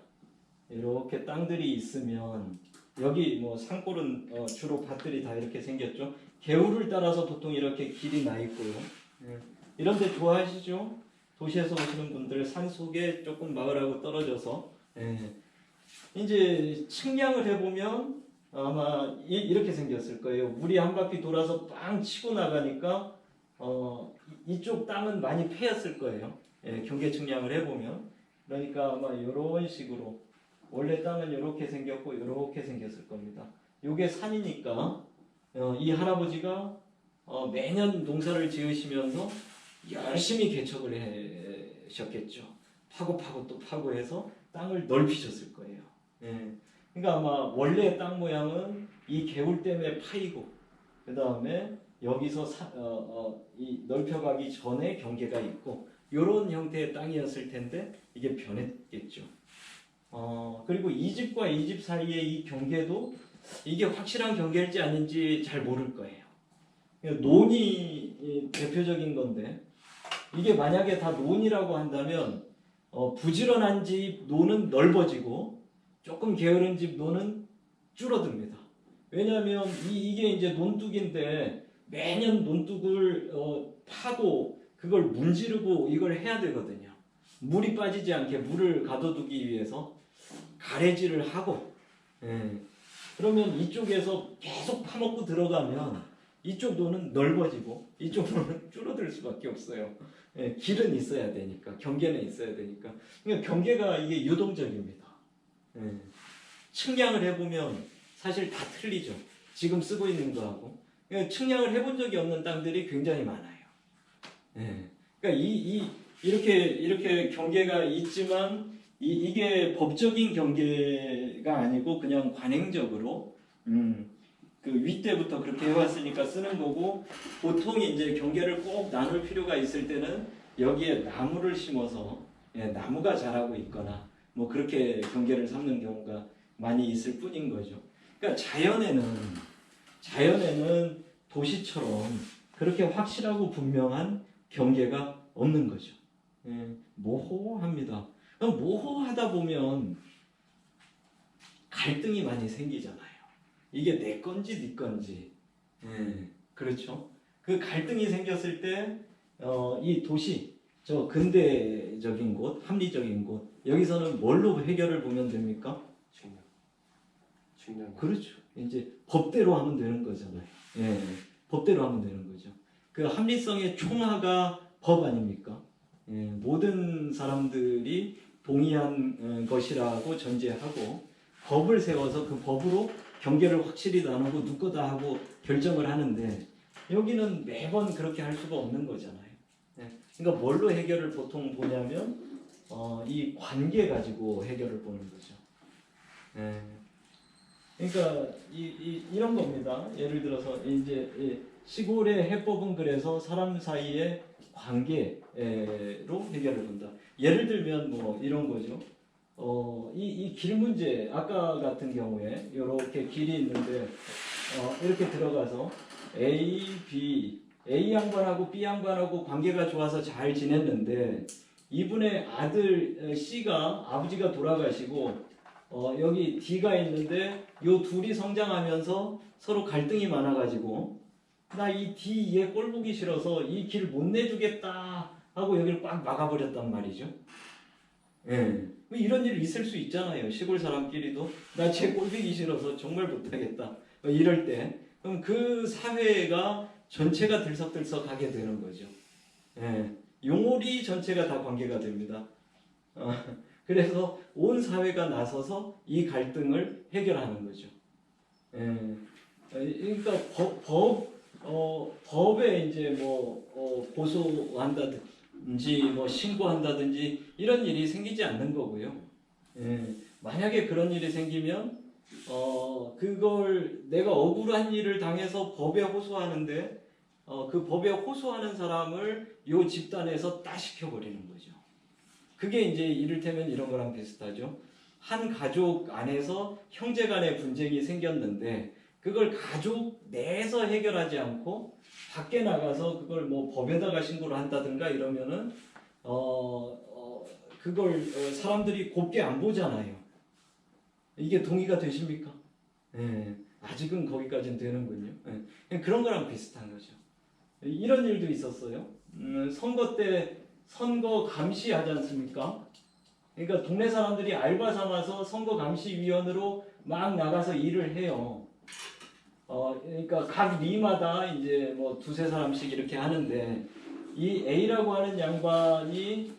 이렇게 땅들이 있으면 여기 뭐 산골은 주로 밭들이 다 이렇게 생겼죠. 개울을 따라서 보통 이렇게 길이 나 있고요. 이런 데 좋아하시죠? 도시에서 오시는 분들 산속에 조금 마을하고 떨어져서 이제 측량을 해보면 아마 이렇게 생겼을 거예요. 물이 한 바퀴 돌아서 빵 치고 나가니까 이쪽 땅은 많이 패였을 거예요. 경계 측량을 해보면. 그러니까 아마 이런 식으로 원래 땅은 이렇게 생겼고 이렇게 생겼을 겁니다. 이게 산이니까 이 할아버지가 매년 농사를 지으시면서 열심히 개척을 하셨겠죠. 파고 또 파고 해서 땅을 넓히셨을 거예요. 그러니까 아마 원래 땅 모양은 이 개울 때문에 파이고 그 다음에 여기서 이 넓혀가기 전에 경계가 있고 이런 형태의 땅이었을 텐데 이게 변했겠죠. 그리고 이 집과 이 집 사이의 이 경계도 이게 확실한 경계일지 아닌지 잘 모를 거예요. 논이 대표적인 건데 이게 만약에 다 논이라고 한다면 부지런한 집 논은 넓어지고 조금 게으른 집 논은 줄어듭니다. 왜냐하면 이게 이제 논둑인데 매년 논둑을 파고 그걸 문지르고 이걸 해야 되거든요. 물이 빠지지 않게 물을 가둬두기 위해서 가래질을 하고, 그러면 이쪽에서 계속 파먹고 들어가면 이쪽 논은 넓어지고 이쪽 논은 줄어들 수밖에 없어요. 길은 있어야 되니까, 경계는 있어야 되니까. 그러니까 경계가 이게 유동적입니다. 측량을 해보면 사실 다 틀리죠. 지금 쓰고 있는 거하고. 그러니까 측량을 해본 적이 없는 땅들이 굉장히 많아요. 그러니까 이렇게 경계가 있지만 이게 법적인 경계가 아니고 그냥 관행적으로 그 윗대부터 그렇게 해왔으니까 쓰는 거고, 보통 이제 경계를 꼭 나눌 필요가 있을 때는 여기에 나무를 심어서 나무가 자라고 있거나 뭐 그렇게 경계를 삼는 경우가 많이 있을 뿐인 거죠. 그러니까 자연에는 도시처럼 그렇게 확실하고 분명한 경계가 없는 거죠. 모호합니다. 모호하다 보면 갈등이 많이 생기잖아요. 이게 내 건지 네 건지. 그렇죠. 그 갈등이 생겼을 때 이 도시, 저 근대적인 곳, 합리적인 곳, 여기서는 뭘로 해결을 보면 됩니까? 측량. 그렇죠. 이제 법대로 하면 되는 거잖아요. 법대로 하면 되는 거죠. 그 합리성의 총화가 법 아닙니까? 모든 사람들이 동의한 것이라고 전제하고 법을 세워서 그 법으로 경계를 확실히 나누고 누구다 하고 결정을 하는데, 여기는 매번 그렇게 할 수가 없는 거잖아요. 그러니까 뭘로 해결을 보통 보냐면 이 관계 가지고 해결을 보는 거죠. 그러니까 이런 겁니다. 예를 들어서 이제 시골의 해법은 그래서 사람 사이의 관계로 해결을 본다. 예를 들면 뭐 이런 거죠. 이 길 문제, 아까 같은 경우에 이렇게 길이 있는데 이렇게 들어가서 A 양반하고 B 양반하고 관계가 좋아서 잘 지냈는데, 이분의 아들 C가 아버지가 돌아가시고 여기 D가 있는데 요 둘이 성장하면서 서로 갈등이 많아가지고 나 이 D 얘 꼴 보기 싫어서 이 길 못 내주겠다 하고 여기를 꽉 막아버렸단 말이죠. 뭐 이런 일이 있을 수 있잖아요. 시골 사람끼리도 나 쟤 꼴 보기 싫어서 정말 못하겠다 뭐 이럴 때, 그럼 그 사회가 전체가 들썩들썩하게 되는 거죠. 용오리 전체가 다 관계가 됩니다. 그래서 온 사회가 나서서 이 갈등을 해결하는 거죠. 그러니까 법에 이제 뭐 고소한다든지 뭐 신고한다든지 이런 일이 생기지 않는 거고요. 만약에 그런 일이 생기면 그걸 내가 억울한 일을 당해서 법에 호소하는데 그 법에 호소하는 사람을 요 집단에서 따시켜 버리는 거죠. 그게 이제 이를테면 이런 거랑 비슷하죠. 한 가족 안에서 형제 간의 분쟁이 생겼는데 그걸 가족 내에서 해결하지 않고 밖에 나가서 그걸 뭐 법에다가 신고를 한다든가 이러면은 그걸 사람들이 곱게 안 보잖아요. 이게 동의가 되십니까? 아직은 거기까지는 되는군요. 그런 거랑 비슷한 거죠. 이런 일도 있었어요. 선거 때 선거 감시하지 않습니까? 그러니까 동네 사람들이 알바 삼아서 선거 감시위원으로 막 나가서 일을 해요. 그러니까 각 리마다 이제 뭐 두세 사람씩 이렇게 하는데, 이 A라고 하는 양반이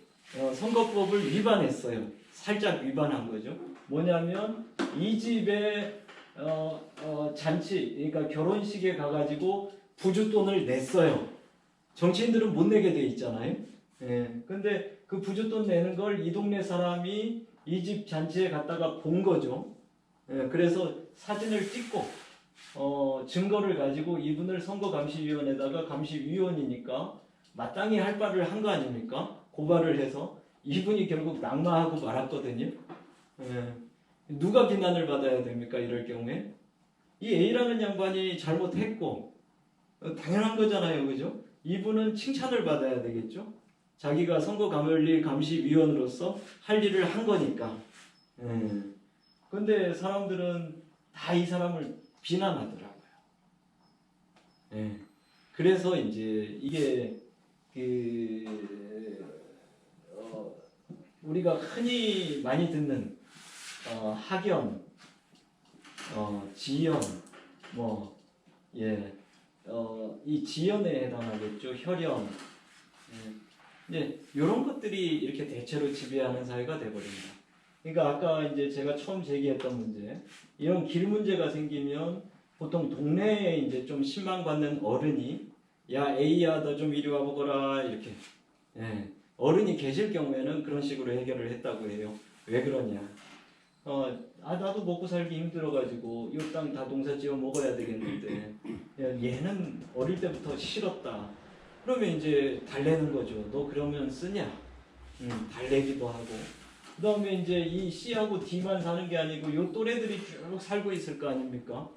선거법을 위반했어요. 살짝 위반한 거죠. 뭐냐면 이 집에 잔치, 그러니까 결혼식에 가가지고 부주돈을 냈어요. 정치인들은 못 내게 돼 있잖아요. 근데 그 부주돈 내는 걸 이 동네 사람이 이 집 잔치에 갔다가 본 거죠. 그래서 사진을 찍고 증거를 가지고 이분을 선거감시위원회에다가 감시위원이니까 마땅히 할 바를 한 거 아닙니까? 고발을 해서 이분이 결국 낙마하고 말았거든요. 예. 누가 비난을 받아야 됩니까? 이럴 경우에 이 A라는 양반이 잘못했고 당연한 거잖아요, 그죠? 이분은 칭찬을 받아야 되겠죠. 자기가 선거관리 감시위원으로서 할 일을 한 거니까. 근데 사람들은 다 이 사람을 비난하더라고요. 그래서 이제 이게 우리가 흔히 많이 듣는 학연, 지연, 이 지연에 해당하겠죠. 혈연. 이제 이런 것들이 이렇게 대체로 지배하는 사회가 돼버립니다. 그러니까 아까 이제 제가 처음 제기했던 문제, 이런 길 문제가 생기면 보통 동네에 이제 좀 신망받는 어른이 야 A야 너 좀 이리 와보거라 이렇게 어른이 계실 경우에는 그런 식으로 해결을 했다고 해요. 왜 그러냐? 나도 먹고 살기 힘들어가지고 이 땅 다 농사지어 먹어야 되겠는데 얘는 어릴 때부터 싫었다. 그러면 이제 달래는 거죠. 너 그러면 쓰냐? 달래기도 하고. 그 다음에 이제 이 C하고 D만 사는 게 아니고 요 또래들이 쭉 살고 있을 거 아닙니까?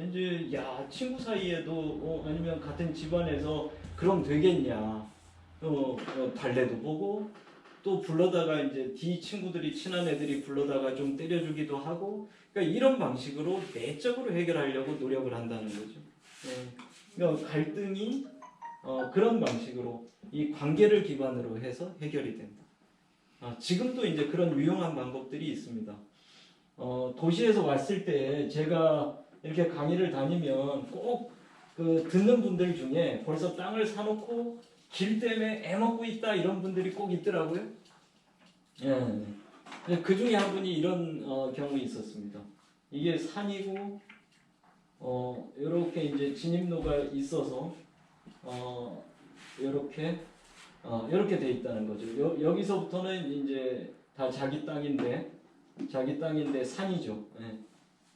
이제 야 친구 사이에도 아니면 같은 집안에서 그럼 되겠냐? 달래도 보고 또 불러다가 이제 D 친구들이 친한 애들이 불러다가 좀 때려주기도 하고 그러니까 이런 방식으로 내적으로 해결하려고 노력을 한다는 거죠. 그러니까 갈등이 그런 방식으로 이 관계를 기반으로 해서 해결이 된다. 지금도 이제 그런 유용한 방법들이 있습니다. 도시에서 왔을 때 제가 이렇게 강의를 다니면 꼭 그 듣는 분들 중에 벌써 땅을 사놓고 길 때문에 애 먹고 있다 이런 분들이 꼭 있더라고요. 그 중에 한 분이 이런 경우 있었습니다. 이게 산이고 이렇게 이제 진입로가 있어서 이렇게 돼 있다는 거죠. 여기서부터는 이제 다 자기 땅인데 산이죠.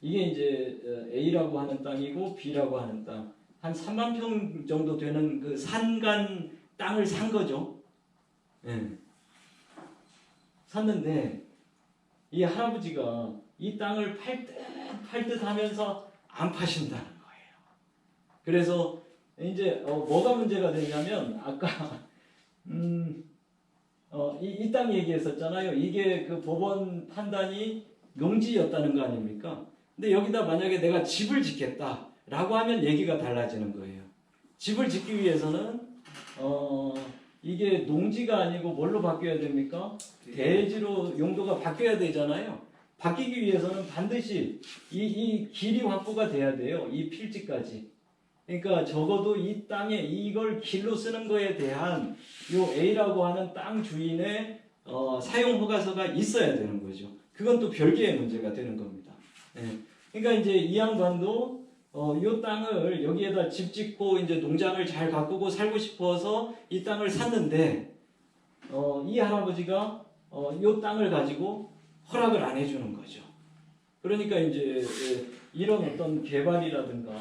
이게 이제 A라고 하는 땅이고 B라고 하는 땅. 한 3만 평 정도 되는 그 산간 땅을 산 거죠. 샀는데 이 할아버지가 이 땅을 팔 듯 하면서 안 파신다는 거예요. 그래서 이제 뭐가 문제가 되냐면 아까 이 땅 얘기했었잖아요. 이게 그 법원 판단이 농지였다는 거 아닙니까? 근데 여기다 만약에 내가 집을 짓겠다라고 하면 얘기가 달라지는 거예요. 집을 짓기 위해서는 이게 농지가 아니고 뭘로 바뀌어야 됩니까? 대지로 용도가 바뀌어야 되잖아요. 바뀌기 위해서는 반드시 이 길이 확보가 돼야 돼요. 이 필지까지. 그러니까 적어도 이 땅에 이걸 길로 쓰는 거에 대한 요 A라고 하는 땅 주인의 사용 허가서가 있어야 되는 거죠. 그건 또 별개의 문제가 되는 겁니다. 그러니까 이제 이 양반도 요 땅을 여기에다 집 짓고 이제 농장을 잘 가꾸고 살고 싶어서 이 땅을 샀는데 이 할아버지가 요 땅을 가지고 허락을 안 해주는 거죠. 그러니까 이제 이런 어떤 개발이라든가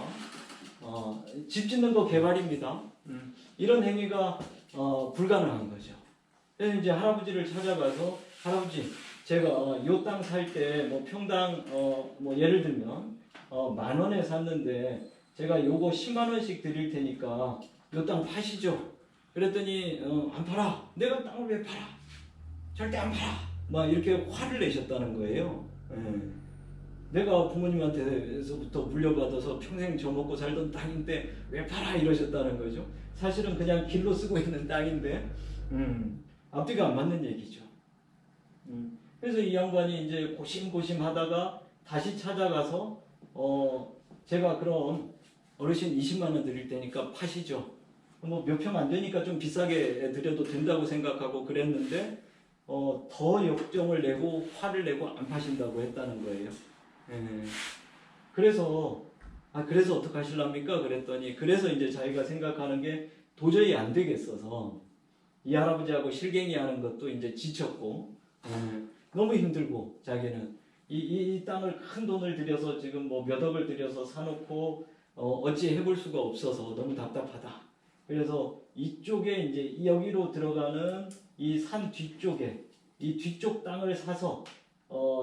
집 짓는 거 개발입니다. 이런 행위가 불가능한 거죠. 그래서 이제 할아버지를 찾아가서 할아버지 제가 요 땅 살 때 뭐 평당 뭐 예를 들면 10,000원에 샀는데 제가 요거 10만 원씩 드릴 테니까 요 땅 파시죠. 그랬더니 안 팔아. 내가 땅을 왜 팔아? 절대 안 팔아. 막 이렇게 화를 내셨다는 거예요. 내가 부모님한테서부터 물려받아서 평생 져먹고 살던 땅인데 왜 팔아 이러셨다는 거죠. 사실은 그냥 길로 쓰고 있는 땅인데 앞뒤가 안 맞는 얘기죠. 그래서 이 양반이 이제 고심고심 하다가 다시 찾아가서 제가 그럼 어르신 20만 원 드릴 테니까 파시죠. 뭐 몇 평 안 되니까 좀 비싸게 드려도 된다고 생각하고 그랬는데 더 역정을 내고 화를 내고 안 파신다고 했다는 거예요. 그래서 어떻게 하실랍니까? 그랬더니 그래서 이제 자기가 생각하는 게 도저히 안 되겠어서 이 할아버지하고 실갱이 하는 것도 이제 지쳤고 너무 힘들고 자기는 이 땅을 큰 돈을 들여서 지금 뭐 몇 억을 들여서 사놓고 어찌 해볼 수가 없어서 너무 답답하다. 그래서 이쪽에 이제 여기로 들어가는 이 산 뒤쪽에 이 뒤쪽 땅을 사서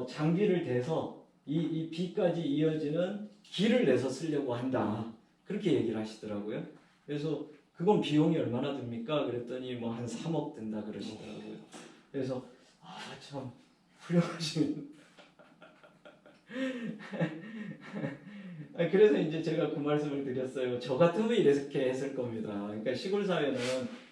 장비를 대서 이 B까지 이어지는 길을 내서 쓰려고 한다. 그렇게 얘기를 하시더라고요. 그래서 그건 비용이 얼마나 듭니까? 그랬더니 뭐 한 3억 든다 그러시더라고요. 그래서 참 훌륭하신. 그래서 이제 제가 그 말씀을 드렸어요. 저 같으면 이렇게 했을 겁니다. 그러니까 시골 사회는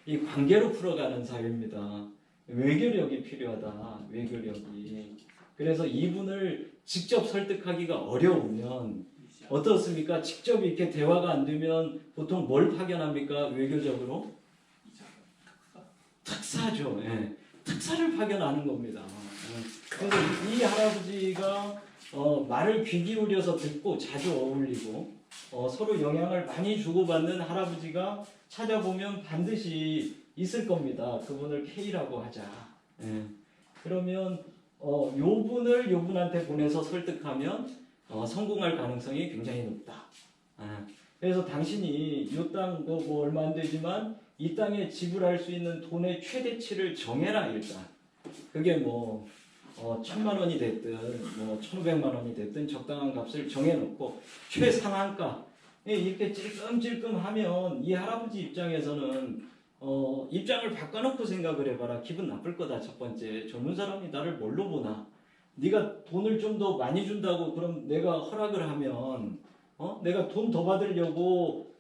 이 관계로 풀어가는 사회입니다. 외교력이 필요하다. 외교력이. 그래서 이분을 직접 설득하기가 어려우면 어떻습니까? 직접 이렇게 대화가 안 되면 보통 뭘 파견합니까? 외교적으로? 특사죠. 예. 특사를 파견하는 겁니다. 그래서 이 할아버지가 말을 귀 기울여서 듣고 자주 어울리고 서로 영향을 많이 주고받는 할아버지가 찾아보면 반드시 있을 겁니다. 그분을 K라고 하자. 예. 그러면 요분을 요분한테 보내서 설득하면 성공할 가능성이 굉장히 높다. 그래서 당신이 이 땅 뭐 얼마 안 되지만 이 땅에 지불할 수 있는 돈의 최대치를 정해라 일단. 그게 뭐 1,000만 원이 됐든 뭐 1,500만 원이 됐든 적당한 값을 정해놓고 최상한가 이렇게 찔끔찔끔하면 이 할아버지 입장에서는 입장을 바꿔놓고 생각을 해봐라. 기분 나쁠 거다. 첫 번째, 젊은 사람이 나를 뭘로 보나? 네가 돈을 좀 더 많이 준다고 그럼 내가 허락을 하면 내가 돈 더 받으려고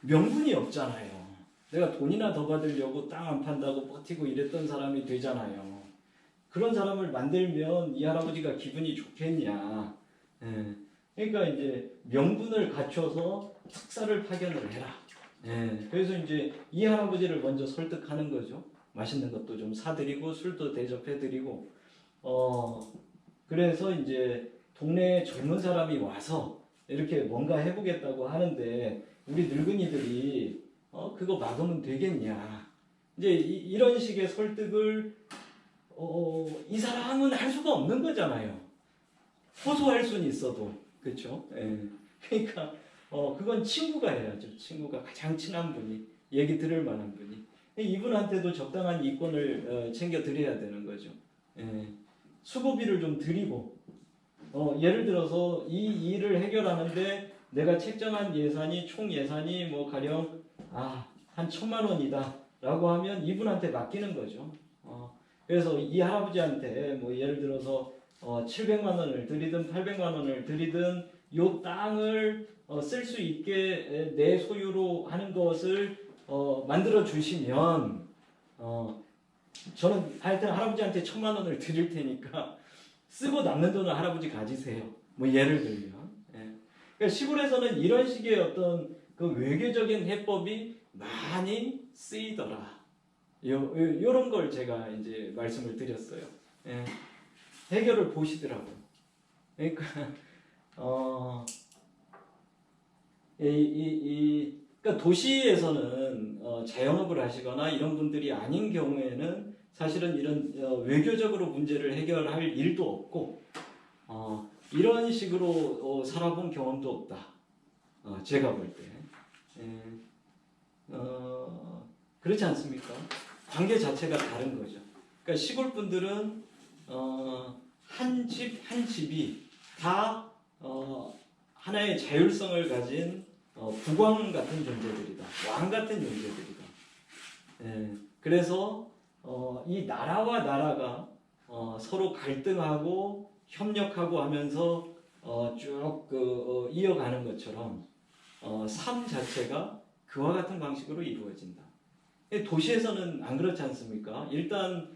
명분이 없잖아요. 내가 돈이나 더 받으려고 땅 안 판다고 버티고 이랬던 사람이 되잖아요. 그런 사람을 만들면 이 할아버지가 기분이 좋겠냐. 예. 그러니까 이제 명분을 갖춰서 특사를 파견을 해라. 예. 그래서 이제 이 할아버지를 먼저 설득하는 거죠. 맛있는 것도 좀 사드리고 술도 대접해드리고 그래서 이제 동네에 젊은 사람이 와서 이렇게 뭔가 해보겠다고 하는데 우리 늙은이들이 그거 막으면 되겠냐. 이제 이런 식의 설득을 이 사람은 할 수가 없는 거잖아요. 호소할 수는 있어도 그렇죠. 예. 그러니까 그건 친구가 해야죠. 친구가 가장 친한 분이 얘기 들을 만한 분이 이분한테도 적당한 이권을 챙겨 드려야 되는 거죠. 예. 수고비를 좀 드리고 예를 들어서 이 일을 해결하는데 내가 책정한 예산이 총 예산이 뭐 가령 한 1,000만 원이다 라고 하면 이분한테 맡기는 거죠. 그래서 이 할아버지한테 뭐 예를 들어서 700만 원을 드리든 800만 원을 드리든 요 땅을 쓸 수 있게 내 소유로 하는 것을 만들어 주시면 저는 하여튼 할아버지한테 1,000만 원을 드릴 테니까 쓰고 남는 돈을 할아버지 가지세요. 뭐 예를 들면. 예. 그러니까 시골에서는 이런 식의 어떤 그 외교적인 해법이 많이 쓰이더라. 요런 걸 제가 이제 말씀을 드렸어요. 예. 해결을 보시더라고요. 그러니까 그러니까 도시에서는 자영업을 하시거나 이런 분들이 아닌 경우에는 사실은 이런 외교적으로 문제를 해결할 일도 없고 이런 식으로 살아본 경험도 없다. 제가 볼 때. 그렇지 않습니까? 관계 자체가 다른 거죠. 그러니까 시골 분들은 한 집이 다 하나의 자율성을 가진 국왕 같은 존재들이다. 왕 같은 존재들이다. 그래서 이 나라와 나라가 서로 갈등하고 협력하고 하면서 쭉 이어가는 것처럼 삶 자체가 그와 같은 방식으로 이루어진다. 도시에서는 안 그렇지 않습니까? 일단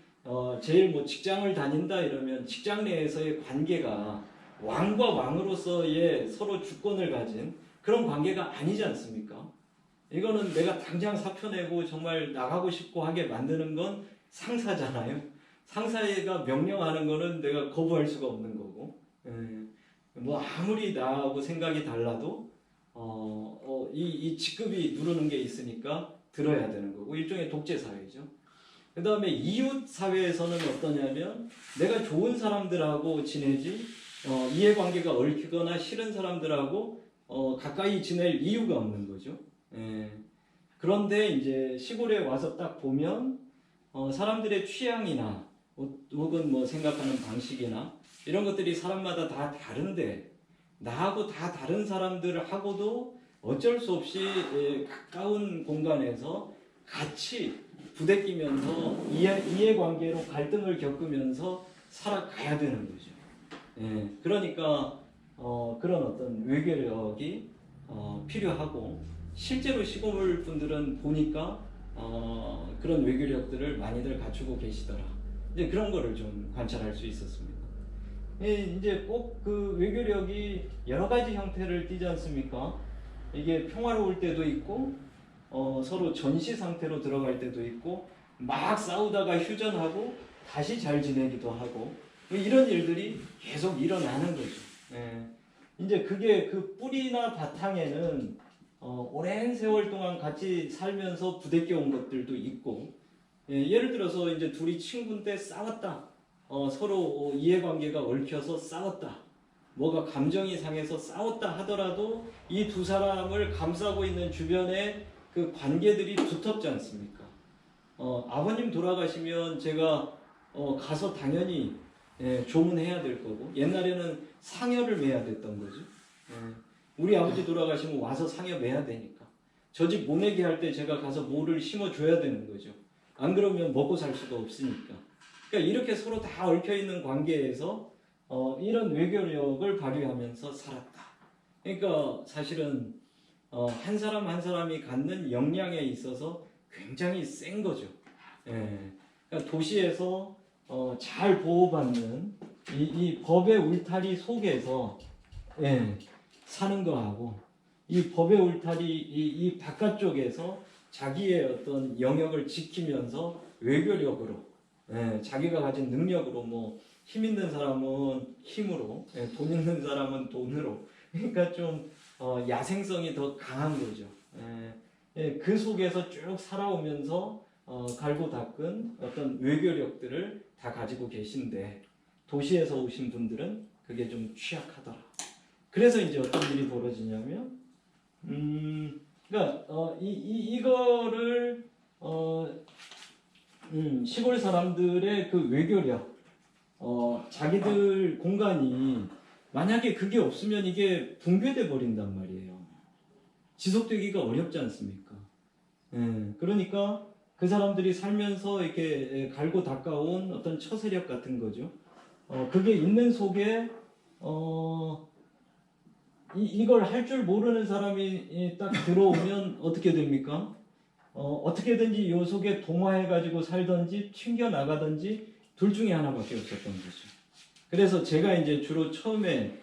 제일 뭐 직장을 다닌다 이러면 직장 내에서의 관계가 왕과 왕으로서의 서로 주권을 가진 그런 관계가 아니지 않습니까? 이거는 내가 당장 사표 내고 정말 나가고 싶고 하게 만드는 건 상사잖아요. 상사가 명령하는 거는 내가 거부할 수가 없는 거고, 뭐 아무리 나하고 생각이 달라도 이 직급이 누르는 게 있으니까 들어야 되는 거고 일종의 독재 사회죠. 그 다음에 이웃 사회에서는 어떠냐면 내가 좋은 사람들하고 지내지 이해관계가 얽히거나 싫은 사람들하고 가까이 지낼 이유가 없는 거죠. 그런데 이제 시골에 와서 딱 보면 사람들의 취향이나 혹은 뭐 생각하는 방식이나 이런 것들이 사람마다 다 다른데 나하고 다 다른 사람들하고도 어쩔 수 없이 가까운 공간에서 같이 부대끼면서 이해관계로 갈등을 겪으면서 살아가야 되는 거죠. 예, 그러니까 그런 어떤 외교력이 필요하고 실제로 시골 분들은 보니까 그런 외교력들을 많이들 갖추고 계시더라. 이제 그런 거를 좀 관찰할 수 있었습니다. 예, 이제 꼭 그 외교력이 여러 가지 형태를 띠지 않습니까? 이게 평화로울 때도 있고 서로 전시 상태로 들어갈 때도 있고 막 싸우다가 휴전하고 다시 잘 지내기도 하고 이런 일들이 계속 일어나는 거죠. 예. 이제 그게 그 뿌리나 바탕에는 오랜 세월 동안 같이 살면서 부대껴 온 것들도 있고 예를 들어서 이제 둘이 친구인데 싸웠다. 서로 이해관계가 얽혀서 싸웠다. 뭐가 감정이 상해서 싸웠다 하더라도 이 두 사람을 감싸고 있는 주변에 그 관계들이 두텁지 않습니까? 아버님 돌아가시면 제가 가서 당연히 조문해야 될 거고 옛날에는 상여를 매야 됐던 거죠. 우리 아버지 돌아가시면 와서 상여 매야 되니까 저 집 모내기 할 때 제가 가서 모를 심어줘야 되는 거죠. 안 그러면 먹고 살 수가 없으니까. 그러니까 이렇게 서로 다 얽혀있는 관계에서 이런 외교력을 발휘하면서 살았다. 그러니까 사실은 한 사람 한 사람이 갖는 역량에 있어서 굉장히 센 거죠. 그러니까 도시에서 잘 보호받는 이 법의 울타리 속에서 사는 거하고 이 법의 울타리 이 바깥쪽에서 자기의 어떤 영역을 지키면서 외교력으로 자기가 가진 능력으로 뭐 힘 있는 사람은 힘으로 돈 있는 사람은 돈으로 그러니까 좀 야생성이 더 강한 거죠. 그 속에서 쭉 살아오면서 갈고 닦은 어떤 외교력들을 다 가지고 계신데 도시에서 오신 분들은 그게 좀 취약하더라. 그래서 이제 어떤 일이 벌어지냐면 그러니까 이거를 시골 사람들의 그 외교력 자기들 공간이 만약에 그게 없으면 이게 붕괴돼 버린단 말이에요. 지속되기가 어렵지 않습니까? 그러니까 그 사람들이 살면서 이렇게 갈고 닦아온 어떤 처세력 같은 거죠. 그게 있는 속에 이걸 할 줄 모르는 사람이 딱 들어오면 어떻게 됩니까? 어떻게든지 요 속에 동화해가지고 살든지 튕겨나가든지 둘 중에 하나밖에 없었던 거죠. 그래서 제가 이제 주로 처음에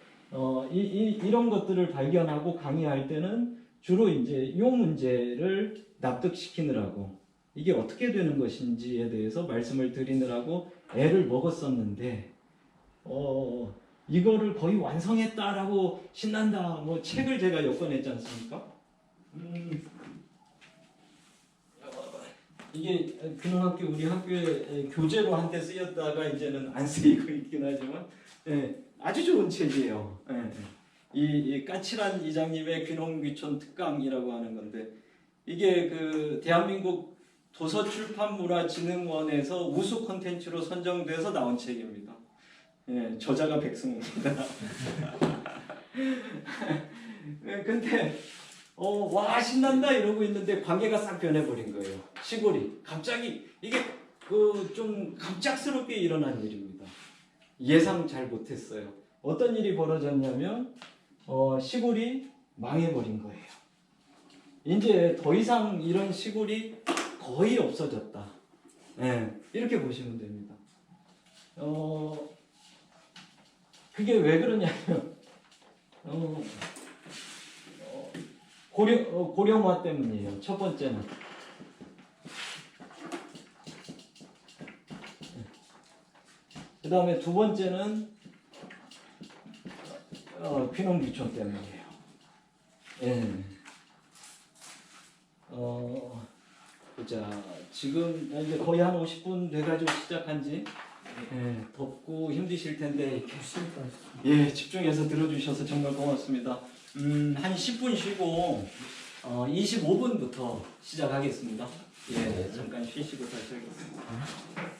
이런 것들을 발견하고 강의할 때는 주로 이제 이 문제를 납득시키느라고 이게 어떻게 되는 것인지에 대해서 말씀을 드리느라고 애를 먹었었는데 이거를 거의 완성했다라고 신난다 뭐 책을 제가 엮어냈지 않습니까? 이게 귀농학교 우리 학교에 교재로 한때 쓰였다가 이제는 안 쓰이고 있긴 하지만 아주 좋은 책이에요. 이 까칠한 이장님의 귀농귀촌 특강이라고 하는 건데 이게 그 대한민국 도서출판문화진흥원에서 우수 콘텐츠로 선정돼서 나온 책입니다. 저자가 백승우입니다. 근데 와 신난다 이러고 있는데 관계가 싹 변해버린 거예요. 시골이 갑자기 이게 그 좀 갑작스럽게 일어난 일입니다. 예상 잘 못했어요. 어떤 일이 벌어졌냐면 시골이 망해버린 거예요. 이제 더 이상 이런 시골이 거의 없어졌다. 이렇게 보시면 됩니다. 그게 왜 그러냐면 고령화 때문이에요. 첫 번째는 그 다음에 두 번째는 귀농귀촌 때문이에요. 보자. 지금 이제 거의 한 50분 돼가지고 시작한지 덥고 힘드실 텐데 이렇게 집중해서 들어주셔서 정말 고맙습니다. 한 10분 쉬고 25분부터 시작하겠습니다. 예, 잠깐 쉬시고 다시 하겠습니다.